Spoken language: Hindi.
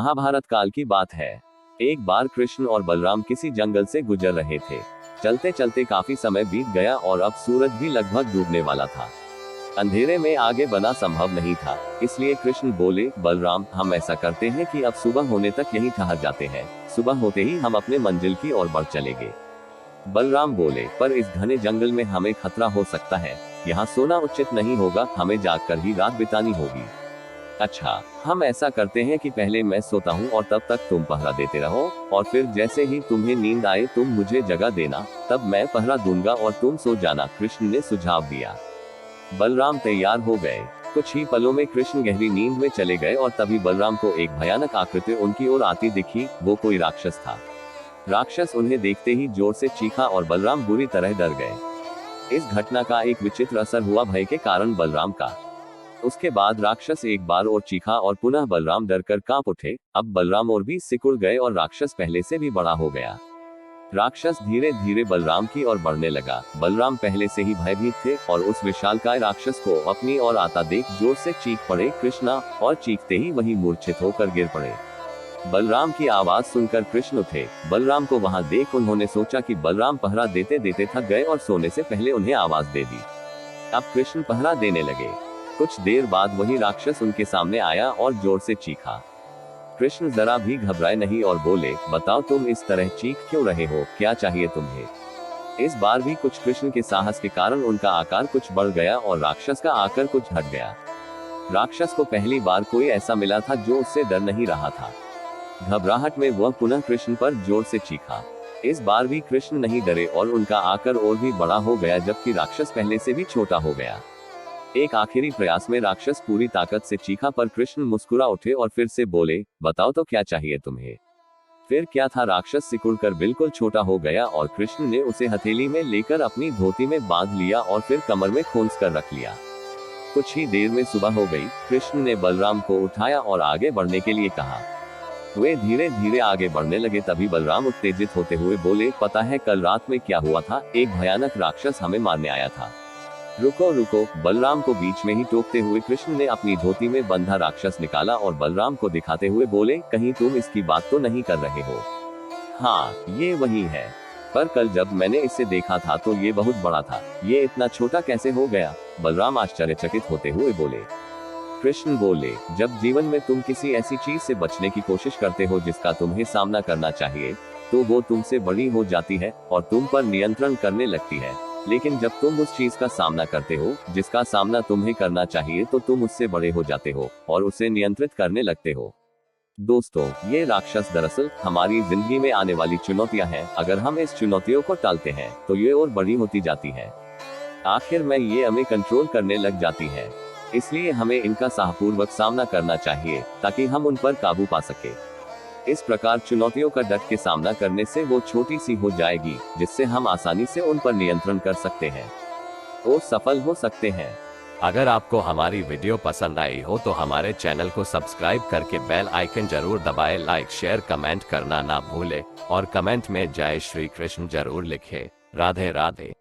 महाभारत काल की बात है। एक बार कृष्ण और बलराम किसी जंगल से गुजर रहे थे। चलते चलते काफी समय बीत गया और अब सूरज भी लगभग डूबने वाला था। अंधेरे में आगे बढ़ना संभव नहीं था, इसलिए कृष्ण बोले, बलराम, हम ऐसा करते हैं कि अब सुबह होने तक यहीं ठहर जाते हैं। सुबह होते ही हम अपने मंजिल की ओर बढ़ चलेंगे। बलराम बोले, पर इस घने जंगल में हमें खतरा हो सकता है। यहाँ सोना उचित नहीं होगा, हमें जागकर ही रात बितानी होगी। अच्छा, हम ऐसा करते हैं कि पहले मैं सोता हूँ और तब तक तुम पहरा देते रहो, और फिर जैसे ही तुम्हें नींद आए तुम मुझे जगा देना, तब मैं पहरा दूंगा और तुम सो जाना। कृष्ण ने सुझाव दिया। बलराम तैयार हो गए। कुछ ही पलों में कृष्ण गहरी नींद में चले गए और तभी बलराम को एक भयानक आकृति उनकी ओर आती दिखी। वो कोई राक्षस था। राक्षस उन्हें देखते ही जोर से चीखा और बलराम बुरी तरह डर गए। इस घटना का एक विचित्र असर हुआ भय के कारण बलराम का। उसके बाद राक्षस एक बार और चीखा और पुनः बलराम डरकर कांप उठे। अब बलराम और भी सिकुड़ गए और राक्षस पहले से भी बड़ा हो गया। राक्षस धीरे धीरे बलराम की ओर बढ़ने लगा। बलराम पहले से ही भयभीत थे और उस विशालकाय राक्षस को अपनी ओर आता देख जोर से चीख पड़े, कृष्णा, और चीखते ही वही मूर्छित होकर गिर पड़े। बलराम की आवाज सुनकर कृष्ण उठे। बलराम को वहां देख उन्होंने सोचा कि बलराम पहरा देते देते थक गए और सोने से पहले उन्हें आवाज दे दी। अब कृष्ण पहरा देने लगे। कुछ देर बाद वही राक्षस उनके सामने आया और जोर से चीखा। कृष्ण जरा भी घबराए नहीं और बोले, बताओ तुम इस तरह चीख क्यों रहे हो, क्या चाहिए तुम्हें? इस बार भी कुछ कृष्ण के साहस के कारण उनका आकार कुछ बढ़ गया और राक्षस का आकार कुछ हट गया। राक्षस को पहली बार कोई ऐसा मिला था जो उससे डर नहीं रहा था। घबराहट में वह पुनः कृष्ण पर जोर से चीखा। इस बार भी कृष्ण नहीं डरे और उनका आकार और भी बड़ा हो गया, जबकि राक्षस पहले से भी छोटा हो गया। एक आखिरी प्रयास में राक्षस पूरी ताकत से चीखा, पर कृष्ण मुस्कुरा उठे और फिर से बोले, बताओ तो क्या चाहिए तुम्हें? फिर क्या था, राक्षस सिकुड़कर बिल्कुल छोटा हो गया और कृष्ण ने उसे हथेली में लेकर अपनी धोती में बांध लिया और फिर कमर में खोंस कर रख लिया। कुछ ही देर में सुबह हो गई। कृष्ण ने बलराम को उठाया और आगे बढ़ने के लिए कहा। वे धीरे धीरे आगे बढ़ने लगे। तभी बलराम उत्तेजित होते हुए बोले, पता है कल रात में क्या हुआ था? एक भयानक राक्षस हमें मारने आया था। रुको रुको, बलराम को बीच में ही टोकते हुए कृष्ण ने अपनी धोती में बंधा राक्षस निकाला और बलराम को दिखाते हुए बोले, कहीं तुम इसकी बात तो नहीं कर रहे हो? हाँ, ये वही है, पर कल जब मैंने इसे देखा था तो ये बहुत बड़ा था। ये इतना छोटा कैसे हो गया? बलराम आश्चर्यचकित होते हुए बोले। कृष्ण बोले, जब जीवन में तुम किसी ऐसी चीज से बचने की कोशिश करते हो जिसका तुम्हें सामना करना चाहिए, तो वो तुमसे बड़ी हो जाती है और तुम पर नियंत्रण करने लगती है। लेकिन जब तुम उस चीज का सामना करते हो जिसका सामना तुम्हें करना चाहिए, तो तुम उससे बड़े हो जाते हो और उसे नियंत्रित करने लगते हो। दोस्तों, ये राक्षस दरअसल हमारी जिंदगी में आने वाली चुनौतियां हैं। अगर हम इस चुनौतियों को टालते हैं तो ये और बड़ी होती जाती है। आखिर में ये हमें कंट्रोल करने लग जाती है। इसलिए हमें इनका साहपूर्वक सामना करना चाहिए ताकि हम उन पर काबू पा सके। इस प्रकार चुनौतियों का डट के सामना करने से वो छोटी सी हो जाएगी, जिससे हम आसानी से उन पर नियंत्रण कर सकते हैं और सफल हो सकते हैं। अगर आपको हमारी वीडियो पसंद आई हो तो हमारे चैनल को सब्सक्राइब करके बेल आइकन जरूर दबाएं। लाइक, शेयर, कमेंट करना ना भूले और कमेंट में जय श्री कृष्ण जरूर लिखें। राधे राधे।